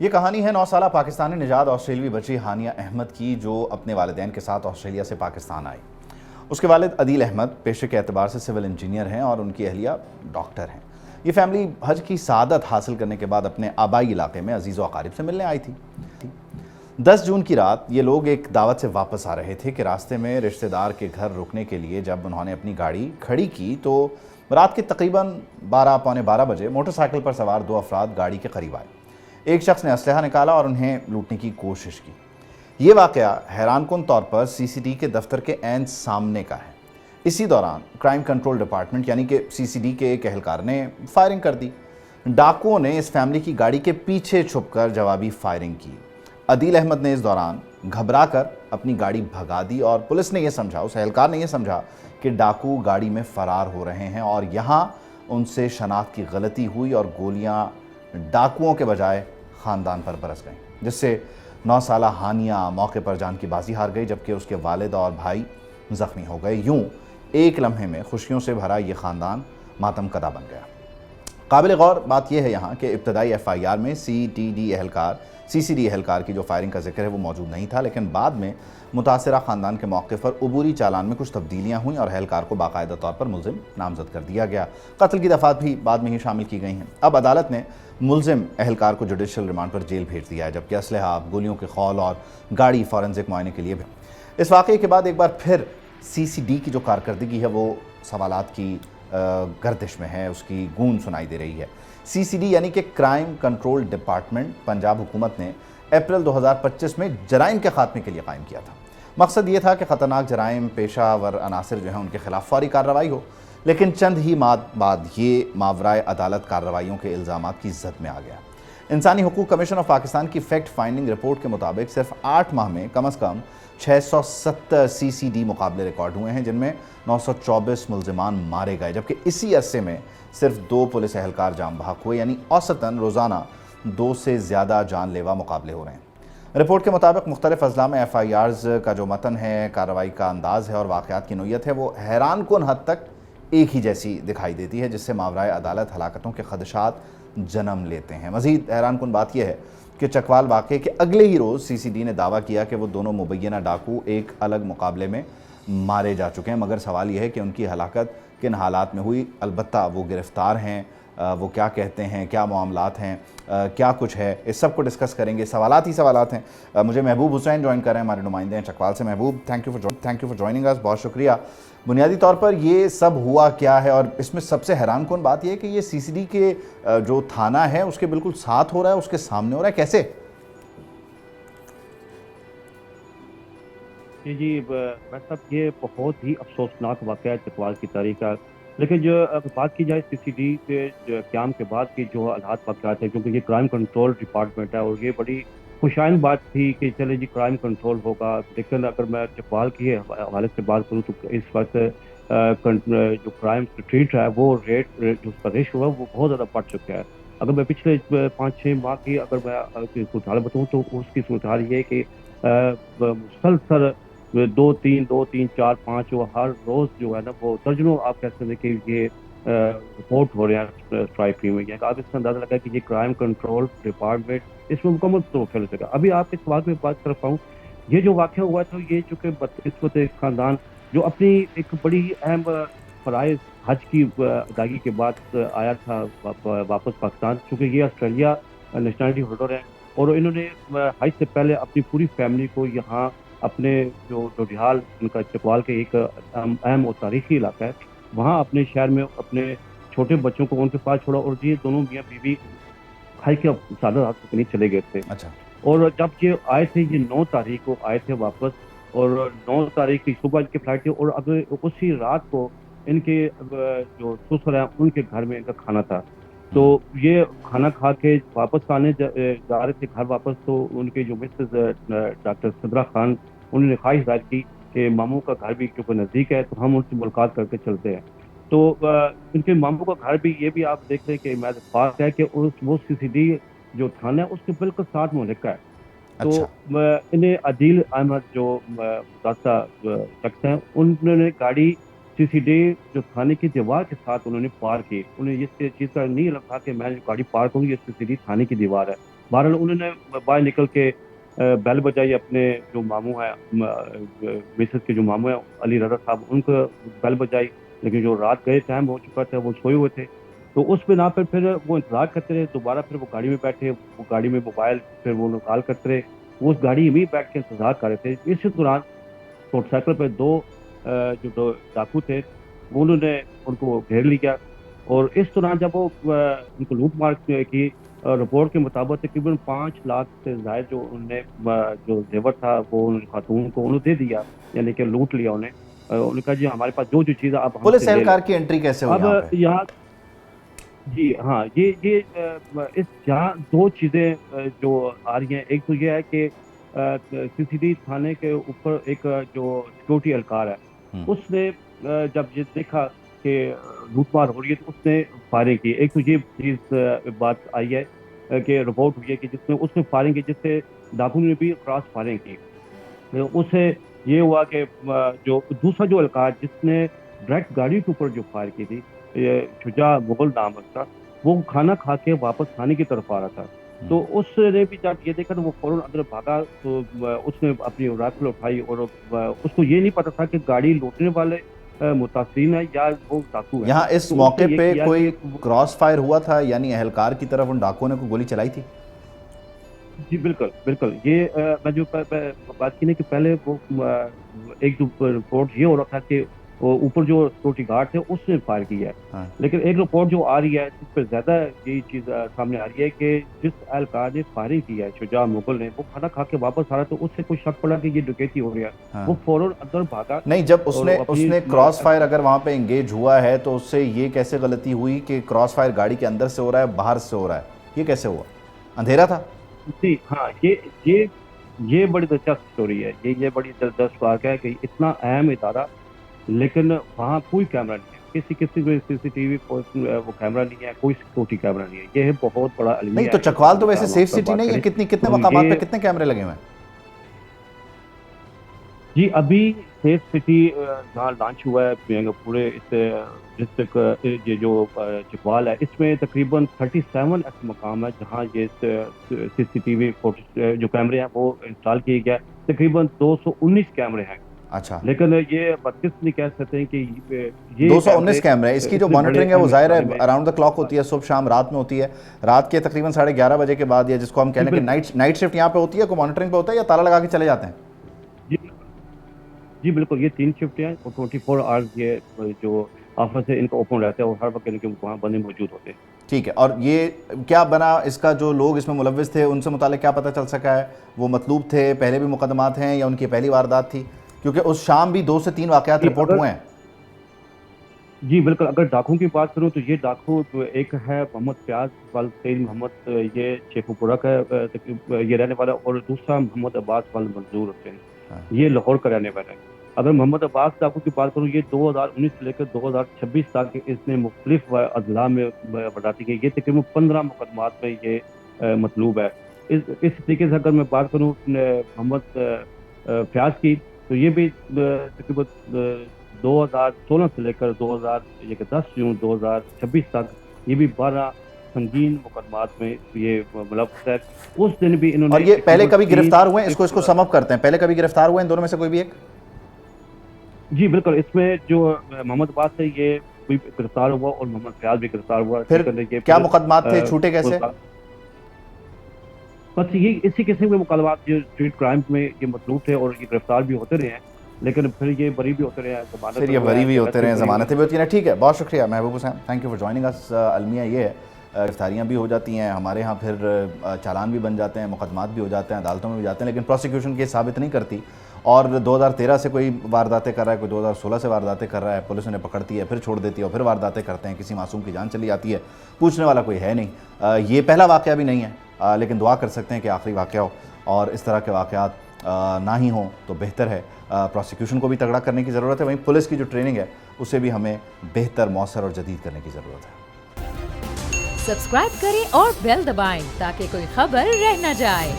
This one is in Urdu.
یہ کہانی ہے 9 سالہ پاکستانی نژاد آسٹریلوی بچی ہانیہ احمد کی، جو اپنے والدین کے ساتھ آسٹریلیا سے پاکستان آئی۔ اس کے والد عدیل احمد پیشے کے اعتبار سے سول انجینئر ہیں اور ان کی اہلیہ ڈاکٹر ہیں۔ یہ فیملی حج کی سعادت حاصل کرنے کے بعد اپنے آبائی علاقے میں عزیز و اقارب سے ملنے آئی تھی۔ 10 جون کی رات یہ لوگ ایک دعوت سے واپس آ رہے تھے کہ راستے میں رشتہ دار کے گھر رکنے کے لیے جب انہوں نے اپنی گاڑی کھڑی کی تو رات کے تقریباً 12 پونے 12 بجے موٹر سائیکل پر سوار 2 افراد گاڑی کے قریب آئے۔ ایک شخص نے اسلحہ نکالا اور انہیں لوٹنے کی کوشش کی۔ یہ واقعہ حیران کن طور پر سی سی ڈی کے دفتر کے عین سامنے کا ہے۔ اسی دوران کرائم کنٹرول ڈپارٹمنٹ یعنی کہ سی سی ڈی کے ایک اہلکار نے فائرنگ کر دی۔ ڈاکوؤں نے اس فیملی کی گاڑی کے پیچھے چھپ کر جوابی فائرنگ کی۔ عدیل احمد نے اس دوران گھبرا کر اپنی گاڑی بھگا دی اور پولیس نے یہ سمجھا، اس اہلکار نے یہ سمجھا کہ ڈاکو گاڑی میں فرار ہو رہے ہیں، اور یہاں ان سے شناخت کی غلطی ہوئی اور گولیاں ڈاکوؤں کے بجائے خاندان پر برس گئیں، جس سے 9 سالہ ہانیہ موقع پر جان کی بازی ہار گئی، جبکہ اس کے والد اور بھائی زخمی ہو گئے۔ یوں ایک لمحے میں خوشیوں سے بھرا یہ خاندان ماتم کدا بن گیا۔ قابل غور بات یہ ہے یہاں کہ ابتدائی ایف آئی آر میں سی سی ڈی اہلکار کی جو فائرنگ کا ذکر ہے وہ موجود نہیں تھا، لیکن بعد میں متاثرہ خاندان کے موقع پر عبوری چالان میں کچھ تبدیلیاں ہوئیں اور اہلکار کو باقاعدہ طور پر ملزم نامزد کر دیا گیا۔ قتل کی دفعات بھی بعد میں ہی شامل کی گئی ہیں۔ اب عدالت نے ملزم اہلکار کو جوڈیشل ریمانڈ پر جیل بھیج دیا ہے، جبکہ اسلحہ، گولیوں کے خول اور گاڑی فورنزک معائنے کے لیے بھی۔ اس واقعے کے بعد ایک بار پھر سی سی ڈی کی جو کارکردگی ہے وہ سوالات کی گردش میں ہے، اس کی گونج سنائی دے رہی ہے۔ سی سی ڈی یعنی کہ کرائم کنٹرول ڈپارٹمنٹ پنجاب حکومت نے اپریل 2025 میں جرائم کے خاتمے کے لیے قائم کیا تھا۔ مقصد یہ تھا کہ خطرناک جرائم پیشہ ور عناصر جو ہیں ان کے خلاف فوری کارروائی ہو، لیکن چند ہی ماہ بعد یہ ماورائے عدالت کارروائیوں کے الزامات کی زد میں آ گیا۔ انسانی حقوق کمیشن آف پاکستان کی فیکٹ فائنڈنگ رپورٹ کے مطابق صرف 8 ماہ میں کم از کم 670 سی سی ڈی مقابلے ریکارڈ ہوئے ہیں، جن میں 924 ملزمان مارے گئے، جبکہ اسی عرصے میں صرف 2 پولیس اہلکار جان بحق ہوئے، یعنی اوسطاً روزانہ 2 سے زیادہ جان لیوا مقابلے ہو رہے ہیں۔ رپورٹ کے مطابق مختلف اضلاع میں ایف آئی آرز کا جو متن ہے، کارروائی کا انداز ہے اور واقعات کی نوعیت ہے، وہ حیران کن حد تک ایک ہی جیسی دکھائی دیتی ہے، جس سے ماورائے عدالت ہلاکتوں کے خدشات جنم لیتے ہیں۔ مزید حیران کن بات یہ ہے کہ چکوال واقعے کے اگلے ہی روز سی سی ڈی نے دعویٰ کیا کہ وہ دونوں مبینہ ڈاکو ایک الگ مقابلے میں مارے جا چکے ہیں، مگر سوال یہ ہے کہ ان کی ہلاکت کن حالات میں ہوئی۔ البتہ وہ گرفتار ہیں، وہ کیا کہتے ہیں، کیا معاملات ہیں، کیا کچھ ہے، اس سب کو ڈسکس کریں گے۔ سوالات ہی سوالات ہیں۔ مجھے محبوب حسین جوائن کر رہے ہیں، ہمارے نمائندے ہیں چکوال سے۔ محبوب، تھینک یو فار جوائننگ اس، بہت شکریہ۔ بنیادی طور پر یہ سب ہوا کیا ہے، اور اس میں سب سے حیران کن بات یہ ہے کہ یہ سی سی ڈی کے جو تھانہ ہے اس کے بالکل ساتھ ہو رہا ہے، اس کے سامنے ہو رہا ہے، کیسے؟ جی میں صاحب، یہ بہت ہی افسوسناک واقعہ ہے چکوال کی تاریخ کا، لیکن جو اگر بات کی جائے سی سی ڈی کے قیام کے بعد کی جو حالات واقعات ہیں، کیونکہ یہ کرائم کنٹرول ڈپارٹمنٹ ہے اور یہ بڑی خوشائن بات تھی کہ چلے جی کرائم کنٹرول ہوگا، لیکن اگر میں چکوال کی حوالے سے بات کروں تو اس وقت جو کرائم ریٹ ہے وہ جو اس کا ریشو ہے وہ بہت زیادہ بڑھ چکا ہے۔ اگر میں پچھلے 5-6 ماہ کی اگر میں صورتحال بتاؤں تو اس کی صورتحال یہ ہے کہ مسلسل 2-3 4-5 ہر روز جو ہے نا وہ درجنوں آپ کہہ سکتے ہیں کہ یہ رپورٹ ہو رہے ہیں اسٹرائک ہوئی ہیں۔ آپ اس سے اندازہ لگا کہ یہ کرائم کنٹرول ڈپارٹمنٹ اس میں مکمل طور پر فیل ہو سکا۔ ابھی آپ کے سوال میں بات کر پاؤں، یہ جو واقعہ ہوا تھا یہ چونکہ اس وقت ایک خاندان جو اپنی ایک بڑی اہم فرائض حج کی ادائیگی کے بعد آیا تھا واپس پاکستان، چونکہ یہ آسٹریلیا نیشنلٹی ہولڈر ہے اور انہوں نے حج سے پہلے اپنی پوری فیملی کو یہاں اپنے جو ڈوڈیال ان کا چکوال کے ایک اہم اور تاریخی علاقہ ہے وہاں اپنے شہر میں اپنے چھوٹے بچوں کو ان کے پاس چھوڑا، اور یہ دونوں میاں بیوی حج کے سادہ حج کے چلے گئے تھے۔ اچھا۔ اور جب یہ آئے تھے، یہ 9 تاریخ کو آئے تھے واپس، اور 9 تاریخ کی صبح ان کی فلائٹ تھی، اور اگر اسی رات کو ان کے جو سسر ہیں ان کے گھر میں ان کا کھانا تھا، تو یہ کھانا کھا کے واپس آنے جا رہے تھے گھر واپس، تو ان کے جو مسز ڈاکٹر صدرہ خان انہوں نے خواہش ظاہر کی کہ ماموں کا گھر بھی کیونکہ نزدیک ہے تو ہم ان سے ملاقات کر کے چلتے ہیں۔ تو ان کے ماموں کا گھر بھی یہ بھی آپ دیکھ لیں کہ پاس ہے کہ وہ سی سی ڈی جو تھانہ ہے اس کے بالکل ساتھ ملکہ ہے۔ تو انہیں عدیل احمد جو متاثرہ شخص ہیں انہوں نے گاڑی سی سی ڈی جو تھانے کی دیوار کے ساتھ انہوں نے پار کی۔ انہیں اس چیز کا نہیں لگا کہ میں گاڑی پار کروں، یہ سی سی ڈی تھانے کی دیوار ہے، بہرحال انہوں نے باہر نکل کے بیل بجائی، اپنے جو ماموں ہیں مسز کے جو ماموں ہیں علی رضا صاحب، ان کو بیل بجائی، لیکن جو رات گئے ٹائم ہو چکا تھا، وہ سوئے ہوئے تھے. تو اس بنا پھر وہ انتظار کرتے رہے. دوبارہ پھر وہ گاڑی میں بیٹھے، وہ گاڑی میں موبائل پھر وہ کال کرتے رہے. وہ اس گاڑی میں بیٹھ کے انتظار کر رہے تھے. اسی دوران موٹر سائیکل پہ جو ڈاکو تھے، وہ انہوں نے ان کو گھیر لیا. اور اس دوران جب وہ ان کو لوٹ مار کی، رپورٹ کے مطابق تقریباً 5 لاکھ سے زائد جو انہوں نے جو زیور تھا وہ خاتون کو انہوں نے دے دیا، یعنی کہ لوٹ لیا انہیں. انہوں نے کہا جی ہمارے پاس جو چیز ہے اب ہم پولیس سے لے لیں. اہلکار کی انٹری کیسے ہوئی اب یہاں پہ؟ یہاں جی ہاں، یہ اس جہاں دو چیزیں جو آ رہی ہیں. ایک تو یہ ہے کہ سی سی ڈی تھانے کے اوپر ایک جو سیکورٹی اہلکار ہے، اس نے جب یہ دیکھا کہ لوٹ مار ہو رہی ہے تو اس نے فائرنگ کی. ایک تو یہ چیز بات آئی ہے کہ رپورٹ ہوئی ہے کہ اس نے فائرنگ کی، جس سے ڈاکو نے بھی کراس فائرنگ کی. اس سے یہ ہوا کہ جو دوسرا جو اہلکار جس نے ڈائریکٹ گاڑی کے اوپر جو فائر کی تھی، یہ شجاع مغل نام اس کا، وہ کھانا کھا کے واپس تھانے کی طرف آ رہا تھا. تو اس نے بھی جب یہ دیکھا تو وہ فوراً اندر بھاگا. تو اس نے اپنی رائفل اٹھائی اور اس کو یہ نہیں پتا تھا کہ گاڑی لوٹنے والے متاثرین ہیں یا وہ ڈاکو ہے. یہاں اس موقع پہ کوئی کراس فائر ہوا تھا، یعنی اہلکار کی طرف ان ڈاکوؤں نے کوئی گولی چلائی تھی؟ جی بالکل بالکل. یہ میں جو بات کی نا کہ پہلے وہ ایک جو رپورٹ یہ ہو رہا تھا کہ اوپر جو سیکورٹی گارڈ تھے اس نے فائر کیا ہے، لیکن ایک رپورٹ جو آ رہی ہے جس پہ زیادہ یہی چیز سامنے آ رہی ہے کہ جس اہلکار نے فائرنگ کی ہے شجاع مغل نے، وہ کھانا کھا کے واپس آ رہا. تو اس سے کوئی شک پڑا کہ یہ ڈکیتی ہو رہی ہے. وہ فوراً اندر بھاگا. نہیں، جب اس نے کراس فائر اگر وہاں پہ انگیج ہوا ہے تو اس سے یہ کیسے غلطی ہوئی کہ کراس فائر گاڑی کے اندر سے ہو رہا ہے باہر سے ہو رہا ہے؟ یہ کیسے ہوا؟ اندھیرا تھا؟ جی ہاں، یہ بڑی دلچسپ اسٹوری ہے. یہ بڑی دلچسپ واقعہ ہے کہ اتنا اہم ادارہ لیکن وہاں کوئی کیمرہ نہیں ہے، کسی کو سی سی ٹی وی وہ کیمرہ نہیں ہے، کوئی سیکورٹی کیمرہ نہیں ہے. یہ ہے بہت بڑا المیہ. نہیں تو چکوال تو ویسے سیف سٹی نہیں ہے، کتنے مقامات پہ کتنے کیمرے لگے ہوئے ہیں؟ جی ابھی سیف سٹی جہاں لانچ ہوا ہے پورے اس ڈسٹرکٹ، یہ جو چکوال ہے، اس میں تقریباً 37 ایسے مقام ہے جہاں یہ سی سی ٹی وی جو کیمرے ہیں وہ انسٹال کیے گئے. تقریباً 219 کیمرے ہیں. اچھا، لیکن یہ بدقسمتی نہیں کہہ سکتے ہیں کہ یہ 219 کیمرے. اس کی جو مانیٹرنگ ہے وہ ظاہر ہے اراؤنڈ دا کلاک ہوتی ہے، صبح شام رات میں ہوتی ہے. رات کے تقریباً 11:30 بجے کے بعد، یا جس کو ہم کہہ لیں کہ نائٹ شفٹ یہاں پہ ہوتی ہے، کوئی مانیٹرنگ پہ ہوتا ہے یا تالا لگا کے چلے جاتے ہیں؟ جی بالکل. یہ 3 شفٹ ہیں اور 24 آورز یہ جو آفس ہے ان کا اوپن رہتا ہے اور ہر وقت ان کے وہاں بندے موجود ہوتے ہیں. ٹھیک ہے. اور یہ کیا بنا اس کا، جو لوگ اس میں ملوث تھے ان سے متعلق کیا پتہ چل سکا ہے؟ وہ مطلوب تھے، پہلے بھی مقدمات ہیں، یا ان کی پہلی واردات تھی؟ کیونکہ اس شام بھی 2 سے 3 واقعات رپورٹ ہوئے ہیں. جی بالکل. اگر ڈاکو کی بات کروں تو یہ ڈاکو ایک ہے محمد فیاض والد سعید محمد، یہ شیخو پورہ کا یہ رہنے والا، اور دوسرا محمد عباس والد منظور حسین، یہ لاہور کا رہنے والا ہے. اگر محمد عباس ڈاکو کی بات کروں، یہ 2019 سے لے کر 2026 تک اس نے مختلف اضلاع میں بڑھاتی گئی. یہ تقریباً 15 مقدمات میں یہ مطلوب ہے. اس طریقے سے اگر میں بات کروں محمد فیاض کی، تو یہ بھی تقریباً 2016 سے لے کر 10 جون 2026 تک یہ بھی 12 سنگین مقدمات میں یہ ملوث ہے. اس دن بھی انہوں نے، اور یہ پہلے کبھی گرفتار ہوئے ہیں؟ اس کو سم اپ کرتے ہیں، پہلے کبھی گرفتار ہوئے ہیں ان دونوں میں سے کوئی بھی ایک؟ جی بالکل. اس میں جو محمد عباس ہے یہ بھی گرفتار ہوا اور محمد فیاض بھی گرفتار ہوا. پھر کیا مقدمات تھے، چھوٹے کیسے؟ بس یہ اسی قسم کے مقدمات جو اسٹریٹ کرائم میں یہ مطلوب تھے، اور یہ گرفتار بھی ہوتے رہے ہیں، لیکن پھر یہ بری بھی ہوتے رہے ہیں، پھر یہ بری بھی ہوتے رہے ہیں، ضمانتیں بھی ہوتی ہیں. ٹھیک ہے، بہت شکریہ محبوب حسین، تھینک یو فار جوائننگ اس. المیہ یہ ہے، گرفتاریاں بھی ہو جاتی ہیں ہمارے ہاں، پھر چالان بھی بن جاتے ہیں، مقدمات بھی ہو جاتے ہیں، عدالتوں میں بھی جاتے ہیں، لیکن پروسیکیوشن کی ثابت نہیں کرتی. اور 2013 سے کوئی وارداتیں کر رہا ہے، کوئی 2016 سے وارداتیں کر رہا ہے، پولیس انہیں پکڑتی ہے، پھر چھوڑ دیتی ہے، اور پھر وارداتیں کرتے ہیں، کسی معصوم کی جان چلی جاتی ہے، پوچھنے والا کوئی ہے نہیں. یہ پہلا واقعہ بھی نہیں ہے، لیکن دعا کر سکتے ہیں کہ آخری واقعہ ہو اور اس طرح کے واقعات نہ ہی ہوں تو بہتر ہے. پروسیکیوشن کو بھی تگڑا کرنے کی ضرورت ہے، وہیں پولیس کی جو ٹریننگ ہے اسے بھی ہمیں بہتر، مؤثر اور جدید کرنے کی ضرورت ہے. سبسکرائب کریں اور بیل دبائیں تاکہ کوئی خبر رہ نہ جائے.